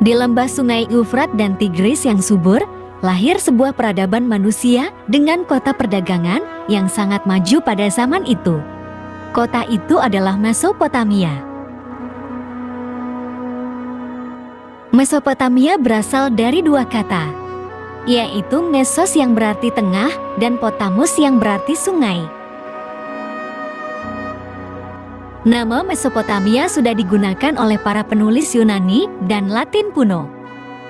Di lembah sungai Eufrat dan Tigris yang subur, lahir sebuah peradaban manusia dengan kota perdagangan yang sangat maju pada zaman itu. Kota itu adalah Mesopotamia. Mesopotamia berasal dari dua kata, yaitu Mesos yang berarti tengah dan Potamus yang berarti sungai. Nama Mesopotamia sudah digunakan oleh para penulis Yunani dan Latin kuno,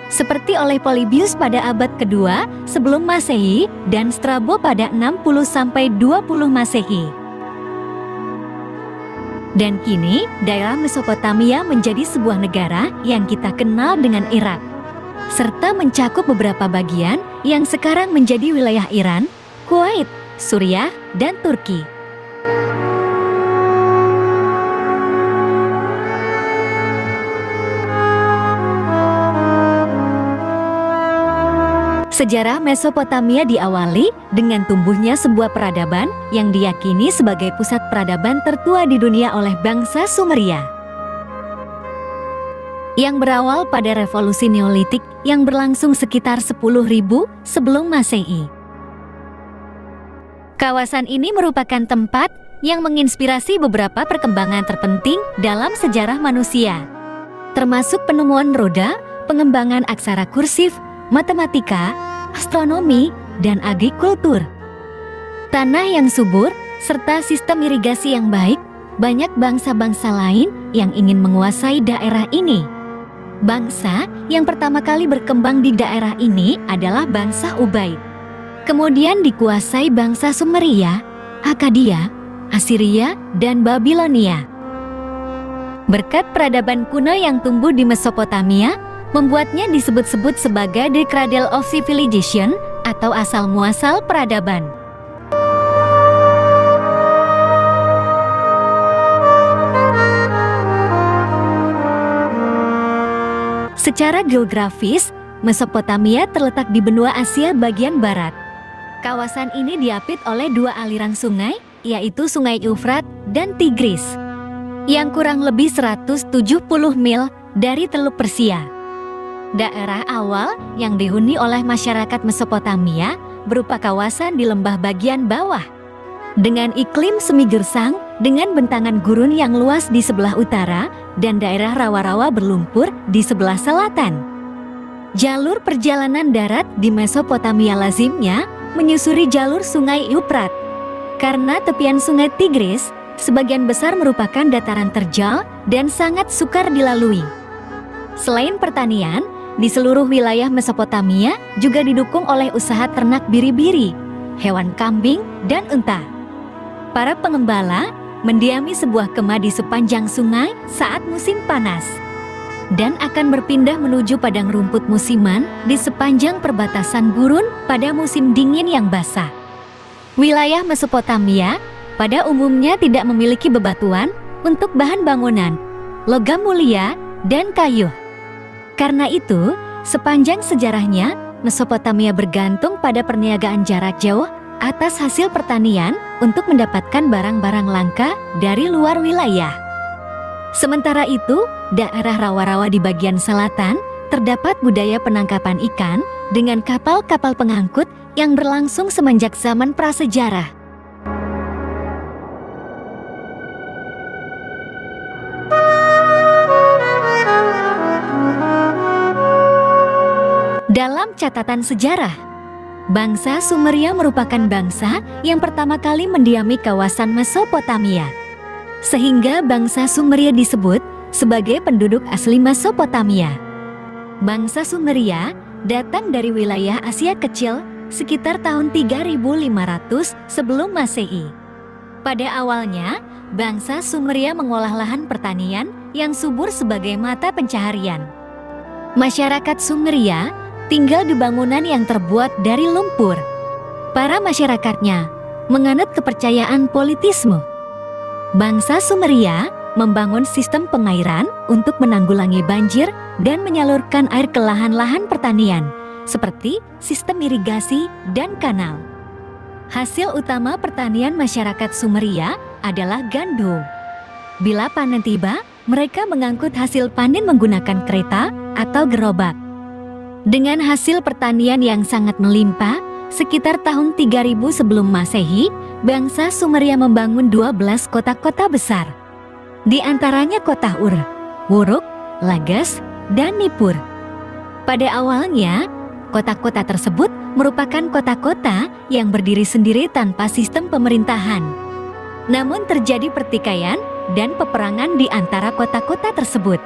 seperti oleh Polybius pada abad kedua sebelum Masehi dan Strabo pada 60–20 Masehi. Dan kini, daerah Mesopotamia menjadi sebuah negara yang kita kenal dengan Irak, serta mencakup beberapa bagian yang sekarang menjadi wilayah Iran, Kuwait, Suriah, dan Turki. Sejarah Mesopotamia diawali dengan tumbuhnya sebuah peradaban yang diyakini sebagai pusat peradaban tertua di dunia oleh bangsa Sumeria, yang berawal pada revolusi Neolitik yang berlangsung sekitar 10.000 sebelum Masehi. Kawasan ini merupakan tempat yang menginspirasi beberapa perkembangan terpenting dalam sejarah manusia, termasuk penemuan roda, pengembangan aksara kursif, matematika, astronomi, dan agrikultur. Tanah yang subur, serta sistem irigasi yang baik, banyak bangsa-bangsa lain yang ingin menguasai daerah ini. Bangsa yang pertama kali berkembang di daerah ini adalah bangsa Ubaid. Kemudian dikuasai bangsa Sumeria, Akkadia, Asiria, dan Babilonia. Berkat peradaban kuno yang tumbuh di Mesopotamia, membuatnya disebut-sebut sebagai the cradle of civilization atau asal-muasal peradaban. Secara geografis, Mesopotamia terletak di benua Asia bagian barat. Kawasan ini diapit oleh dua aliran sungai, yaitu Sungai Eufrat dan Tigris, yang kurang lebih 170 mil dari Teluk Persia. Daerah awal yang dihuni oleh masyarakat Mesopotamia berupa kawasan di lembah bagian bawah, dengan iklim semi gersang dengan bentangan gurun yang luas di sebelah utara dan daerah rawa-rawa berlumpur di sebelah selatan. Jalur perjalanan darat di Mesopotamia lazimnya menyusuri jalur sungai Eufrat. Karena tepian sungai Tigris sebagian besar merupakan dataran terjal dan sangat sukar dilalui. Selain pertanian, di seluruh wilayah Mesopotamia juga didukung oleh usaha ternak biri-biri, hewan kambing, dan unta. Para pengembala mendiami sebuah kemah di sepanjang sungai saat musim panas, dan akan berpindah menuju padang rumput musiman di sepanjang perbatasan gurun pada musim dingin yang basah. Wilayah Mesopotamia pada umumnya tidak memiliki bebatuan untuk bahan bangunan, logam mulia, dan kayu. Karena itu, sepanjang sejarahnya, Mesopotamia bergantung pada perniagaan jarak jauh atas hasil pertanian untuk mendapatkan barang-barang langka dari luar wilayah. Sementara itu, daerah rawa-rawa di bagian selatan terdapat budaya penangkapan ikan dengan kapal-kapal pengangkut yang berlangsung semenjak zaman prasejarah. Dalam catatan sejarah, bangsa Sumeria merupakan bangsa yang pertama kali mendiami kawasan Mesopotamia, sehingga bangsa Sumeria disebut sebagai penduduk asli Mesopotamia. Bangsa Sumeria datang dari wilayah Asia Kecil sekitar tahun 3500 sebelum Masehi. Pada awalnya, bangsa Sumeria mengolah lahan pertanian yang subur sebagai mata pencaharian. Masyarakat Sumeria tinggal di bangunan yang terbuat dari lumpur. Para masyarakatnya menganut kepercayaan politisme. Bangsa Sumeria membangun sistem pengairan untuk menanggulangi banjir dan menyalurkan air ke lahan-lahan pertanian, seperti sistem irigasi dan kanal. Hasil utama pertanian masyarakat Sumeria adalah gandum. Bila panen tiba, mereka mengangkut hasil panen menggunakan kereta atau gerobak. Dengan hasil pertanian yang sangat melimpah, sekitar tahun 3000 sebelum Masehi, bangsa Sumeria membangun 12 kota-kota besar. Di antaranya kota Ur, Wuruk, Lagas, dan Nippur. Pada awalnya, kota-kota tersebut merupakan kota-kota yang berdiri sendiri tanpa sistem pemerintahan. Namun terjadi pertikaian dan peperangan di antara kota-kota tersebut.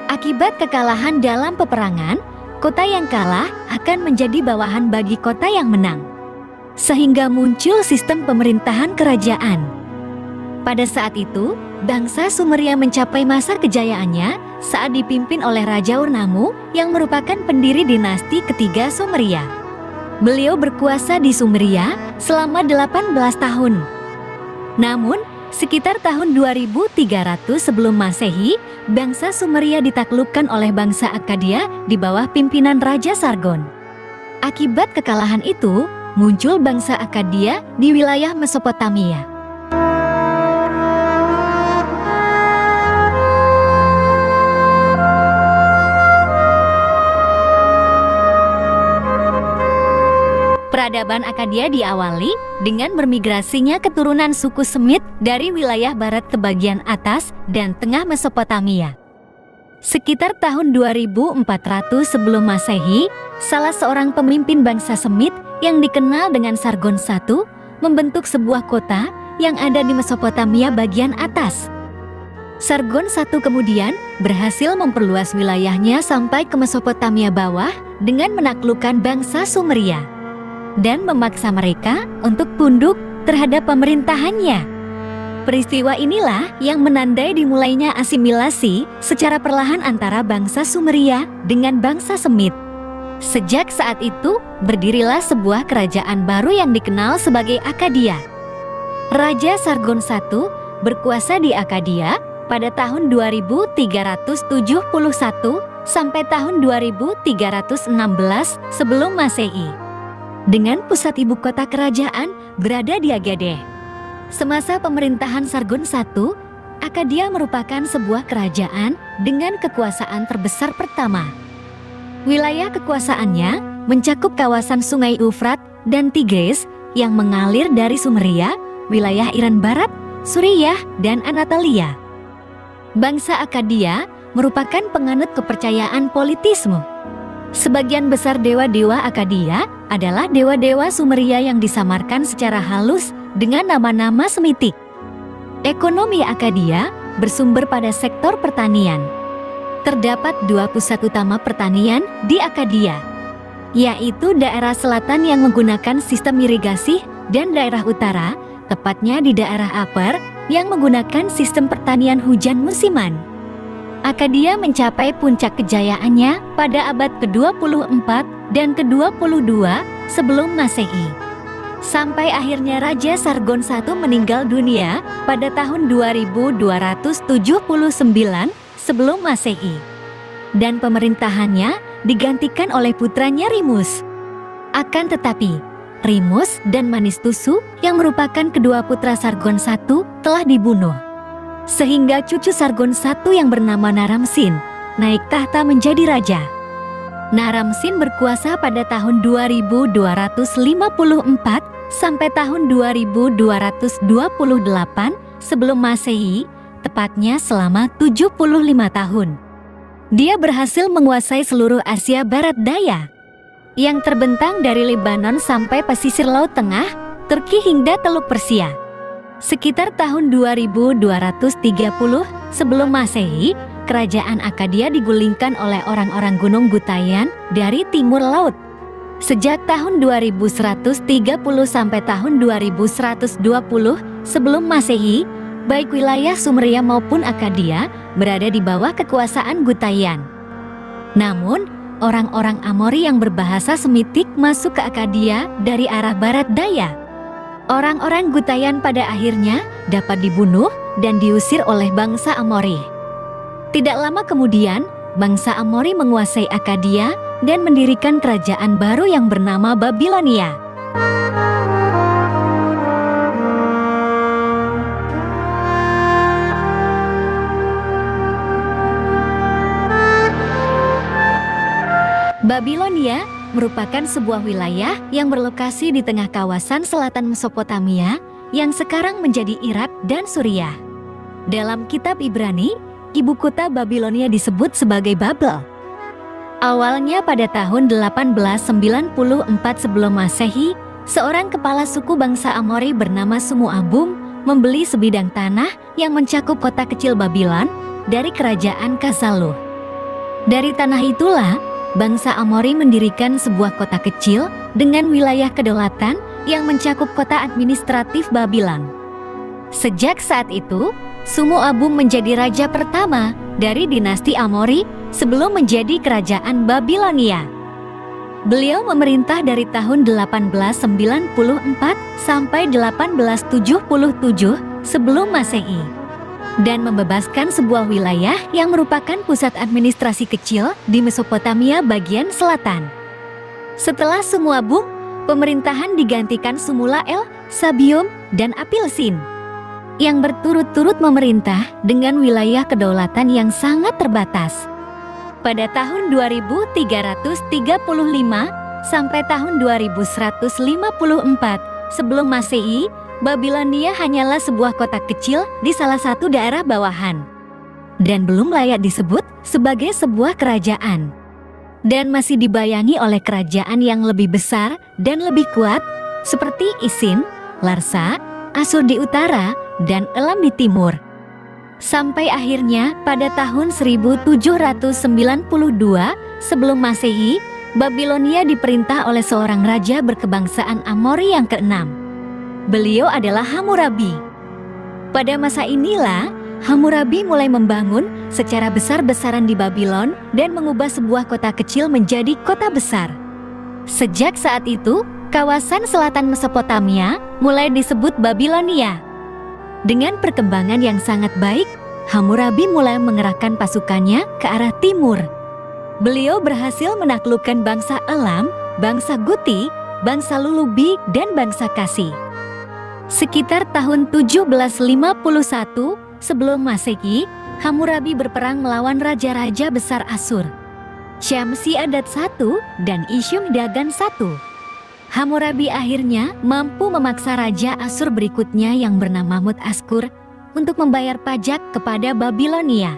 Akibat kekalahan dalam peperangan, kota yang kalah akan menjadi bawahan bagi kota yang menang. Sehingga muncul sistem pemerintahan kerajaan. Pada saat itu, bangsa Sumeria mencapai masa kejayaannya saat dipimpin oleh Raja Urnamu yang merupakan pendiri dinasti ketiga Sumeria. Beliau berkuasa di Sumeria selama 18 tahun. Namun, sekitar tahun 2300 sebelum Masehi, bangsa Sumeria ditaklukkan oleh bangsa Akkadia di bawah pimpinan Raja Sargon. Akibat kekalahan itu, muncul bangsa Akkadia di wilayah Mesopotamia. Peradaban Akkadia diawali dengan bermigrasinya keturunan suku Semit dari wilayah barat ke bagian atas dan tengah Mesopotamia. Sekitar tahun 2400 sebelum Masehi, salah seorang pemimpin bangsa Semit yang dikenal dengan Sargon I membentuk sebuah kota yang ada di Mesopotamia bagian atas. Sargon I kemudian berhasil memperluas wilayahnya sampai ke Mesopotamia bawah dengan menaklukkan bangsa Sumeria dan memaksa mereka untuk tunduk terhadap pemerintahannya. Peristiwa inilah yang menandai dimulainya asimilasi secara perlahan antara bangsa Sumeria dengan bangsa Semit. Sejak saat itu, berdirilah sebuah kerajaan baru yang dikenal sebagai Akkadia. Raja Sargon I berkuasa di Akkadia pada tahun 2371 sampai tahun 2316 sebelum Masehi. Dengan pusat ibu kota kerajaan berada di Agade. Semasa pemerintahan Sargon I, Akkadia merupakan sebuah kerajaan dengan kekuasaan terbesar pertama. Wilayah kekuasaannya mencakup kawasan Sungai Eufrat dan Tigris yang mengalir dari Sumeria, wilayah Iran Barat, Suriah, dan Anatolia. Bangsa Akkadia merupakan penganut kepercayaan politisme. Sebagian besar dewa-dewa Akkadia adalah dewa-dewa Sumeria yang disamarkan secara halus dengan nama-nama Semitik. Ekonomi Akkadia bersumber pada sektor pertanian. Terdapat dua pusat utama pertanian di Akkadia, yaitu daerah selatan yang menggunakan sistem irigasi dan daerah utara, tepatnya di daerah Upper, yang menggunakan sistem pertanian hujan musiman. Akkadia mencapai puncak kejayaannya pada abad ke-24 dan ke-22 sebelum Masehi. Sampai akhirnya Raja Sargon I meninggal dunia pada tahun 2279 sebelum Masehi. Dan pemerintahannya digantikan oleh putranya Rimus. Akan tetapi, Rimus dan Manistusu yang merupakan kedua putra Sargon I telah dibunuh. Sehingga cucu Sargon I yang bernama Naram-Sin naik tahta menjadi raja. Naram-Sin berkuasa pada tahun 2254 sampai tahun 2228 sebelum Masehi, tepatnya selama 75 tahun. Dia berhasil menguasai seluruh Asia Barat Daya, yang terbentang dari Lebanon sampai pesisir Laut Tengah, Turki hingga Teluk Persia. Sekitar tahun 2230 sebelum Masehi, kerajaan Akkadia digulingkan oleh orang-orang Gunung Gutayan dari timur laut. Sejak tahun 2130 sampai tahun 2120 sebelum Masehi, baik wilayah Sumeria maupun Akkadia berada di bawah kekuasaan Gutayan. Namun, orang-orang Amori yang berbahasa Semitik masuk ke Akkadia dari arah barat daya. Orang-orang Gutayan pada akhirnya dapat dibunuh dan diusir oleh bangsa Amori. Tidak lama kemudian, bangsa Amori menguasai Akkadia dan mendirikan kerajaan baru yang bernama Babilonia. Babilonia merupakan sebuah wilayah yang berlokasi di tengah kawasan selatan Mesopotamia yang sekarang menjadi Irak dan Suriah. Dalam kitab Ibrani, ibu kota Babilonia disebut sebagai Babel. Awalnya pada tahun 1894 sebelum Masehi, seorang kepala suku bangsa Amori bernama Sumuabum membeli sebidang tanah yang mencakup kota kecil Babylon dari kerajaan Kasaluh. Dari tanah itulah, bangsa Amori mendirikan sebuah kota kecil dengan wilayah kedaulatan yang mencakup kota administratif Babylon. Sejak saat itu, Sumuabum menjadi raja pertama dari dinasti Amori sebelum menjadi kerajaan Babilonia. Beliau memerintah dari tahun 1894 sampai 1877 sebelum Masehi dan membebaskan sebuah wilayah yang merupakan pusat administrasi kecil di Mesopotamia bagian selatan. Setelah Sumuabum, pemerintahan digantikan Sumulael, Sabium, dan Apilsin yang berturut-turut memerintah dengan wilayah kedaulatan yang sangat terbatas. Pada tahun 2335 sampai tahun 2154 sebelum Masehi, Babilonia hanyalah sebuah kota kecil di salah satu daerah bawahan dan belum layak disebut sebagai sebuah kerajaan, dan masih dibayangi oleh kerajaan yang lebih besar dan lebih kuat seperti Isin, Larsa, Asur di utara, dan Elam di timur. Sampai akhirnya pada tahun 1792 sebelum Masehi, Babilonia diperintah oleh seorang raja berkebangsaan Amori yang keenam. Beliau adalah Hammurabi. Pada masa inilah, Hammurabi mulai membangun secara besar-besaran di Babylon dan mengubah sebuah kota kecil menjadi kota besar. Sejak saat itu, kawasan selatan Mesopotamia mulai disebut Babilonia. Dengan perkembangan yang sangat baik, Hammurabi mulai mengerahkan pasukannya ke arah timur. Beliau berhasil menaklukkan bangsa Elam, bangsa Guti, bangsa Lulubi, dan bangsa Kasi. Sekitar tahun 1751 sebelum Masehi, Hammurabi berperang melawan raja-raja besar Asur, Syamsi-Adad I dan Ishum-Dagan I. Hammurabi akhirnya mampu memaksa raja Asur berikutnya yang bernama Mut-Askur untuk membayar pajak kepada Babilonia.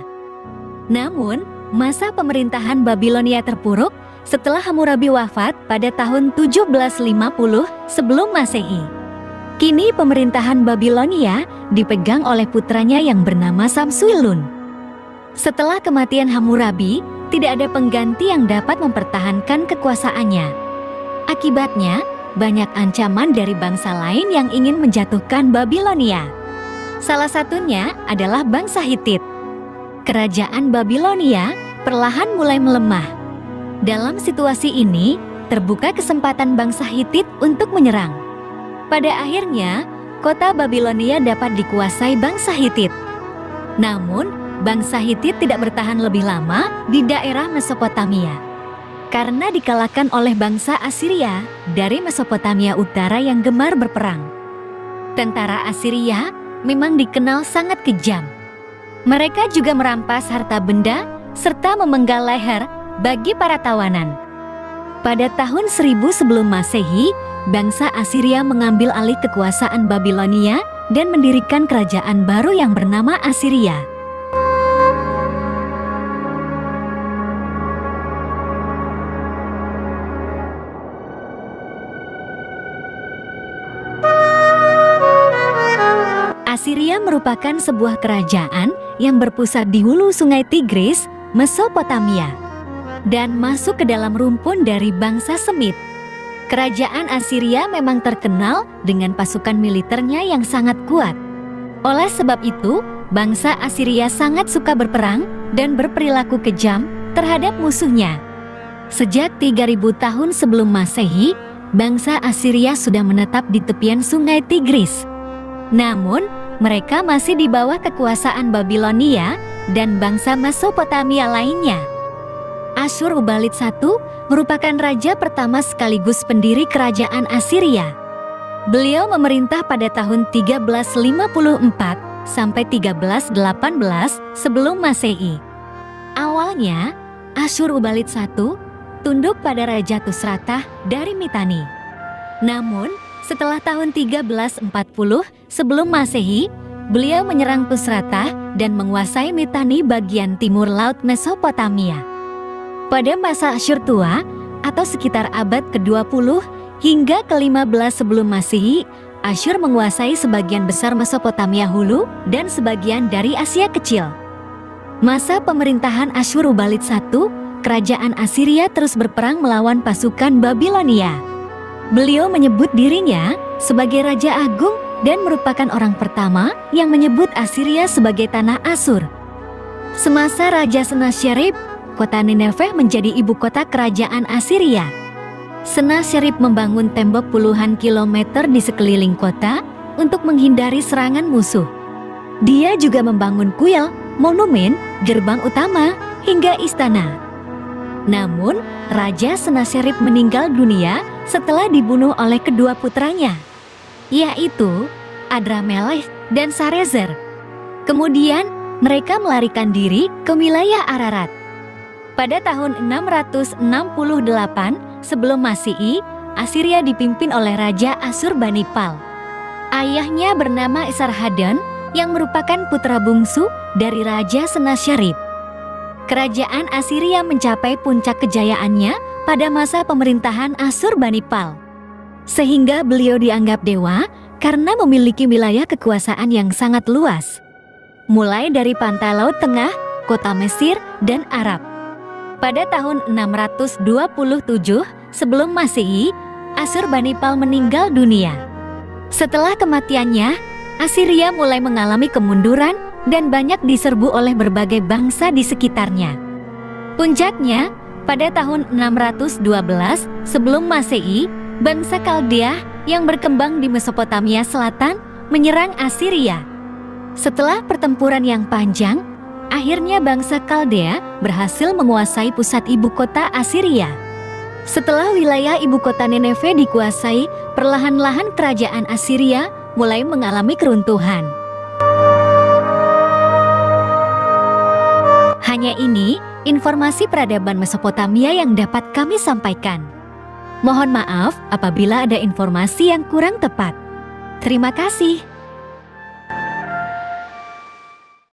Namun, masa pemerintahan Babilonia terpuruk setelah Hammurabi wafat pada tahun 1750 sebelum Masehi. Kini pemerintahan Babilonia dipegang oleh putranya yang bernama Samsuilun. Setelah kematian Hammurabi, tidak ada pengganti yang dapat mempertahankan kekuasaannya. Akibatnya, banyak ancaman dari bangsa lain yang ingin menjatuhkan Babilonia. Salah satunya adalah bangsa Hitit. Kerajaan Babilonia perlahan mulai melemah. Dalam situasi ini, terbuka kesempatan bangsa Hitit untuk menyerang. Pada akhirnya, kota Babilonia dapat dikuasai bangsa Hitit. Namun, bangsa Hitit tidak bertahan lebih lama di daerah Mesopotamia karena dikalahkan oleh bangsa Asiria dari Mesopotamia Utara yang gemar berperang. Tentara Asiria memang dikenal sangat kejam. Mereka juga merampas harta benda serta memenggal leher bagi para tawanan. Pada tahun 1000 sebelum Masehi, bangsa Asiria mengambil alih kekuasaan Babilonia dan mendirikan kerajaan baru yang bernama Asiria. Asiria merupakan sebuah kerajaan yang berpusat di hulu sungai Tigris, Mesopotamia, dan masuk ke dalam rumpun dari bangsa Semit. Kerajaan Asiria memang terkenal dengan pasukan militernya yang sangat kuat. Oleh sebab itu, bangsa Asiria sangat suka berperang dan berperilaku kejam terhadap musuhnya. Sejak 3000 tahun sebelum Masehi, bangsa Asiria sudah menetap di tepian sungai Tigris. Namun, mereka masih di bawah kekuasaan Babilonia dan bangsa Mesopotamia lainnya. Asyur-ubalid I merupakan raja pertama sekaligus pendiri kerajaan Asiria. Beliau memerintah pada tahun 1354 sampai 1318 sebelum Masehi. Awalnya, Asyur-ubalid I tunduk pada Raja Tusratah dari Mitanni. Namun, setelah tahun 1340 sebelum Masehi, beliau menyerang Tusratah dan menguasai Mitanni bagian timur laut Mesopotamia. Pada masa Asyur tua, atau sekitar abad ke-20 hingga ke-15 sebelum Masehi, Asyur menguasai sebagian besar Mesopotamia Hulu dan sebagian dari Asia Kecil. Masa pemerintahan Asyurubalid I, kerajaan Assyria terus berperang melawan pasukan Babilonia. Beliau menyebut dirinya sebagai Raja Agung dan merupakan orang pertama yang menyebut Assyria sebagai tanah Asur. Semasa Raja Sennacherib, kota Nineveh menjadi ibu kota kerajaan Assyria. Sennacherib membangun tembok puluhan kilometer di sekeliling kota untuk menghindari serangan musuh. Dia juga membangun kuil, monumen, gerbang utama, hingga istana. Namun, Raja Sennacherib meninggal dunia setelah dibunuh oleh kedua putranya, yaitu Adramelech dan Sarezer. Kemudian, mereka melarikan diri ke wilayah Ararat. Pada tahun 668 sebelum Masehi, Assyria dipimpin oleh Raja Asyurbanipal. Ayahnya bernama Esarhaddon yang merupakan putra bungsu dari Raja Sennacherib. Kerajaan Assyria mencapai puncak kejayaannya pada masa pemerintahan Asyurbanipal, sehingga beliau dianggap dewa karena memiliki wilayah kekuasaan yang sangat luas, mulai dari pantai Laut Tengah, kota Mesir, dan Arab. Pada tahun 627 sebelum Masehi, Asyurbanipal meninggal dunia. Setelah kematiannya, Assyria mulai mengalami kemunduran dan banyak diserbu oleh berbagai bangsa di sekitarnya. Puncaknya, pada tahun 612 sebelum Masehi, bangsa Kaldea yang berkembang di Mesopotamia Selatan menyerang Assyria. Setelah pertempuran yang panjang, akhirnya bangsa Kaldea berhasil menguasai pusat ibu kota Assyria. Setelah wilayah ibu kota Nineveh dikuasai, perlahan-lahan kerajaan Assyria mulai mengalami keruntuhan. Hanya ini informasi peradaban Mesopotamia yang dapat kami sampaikan. Mohon maaf apabila ada informasi yang kurang tepat. Terima kasih.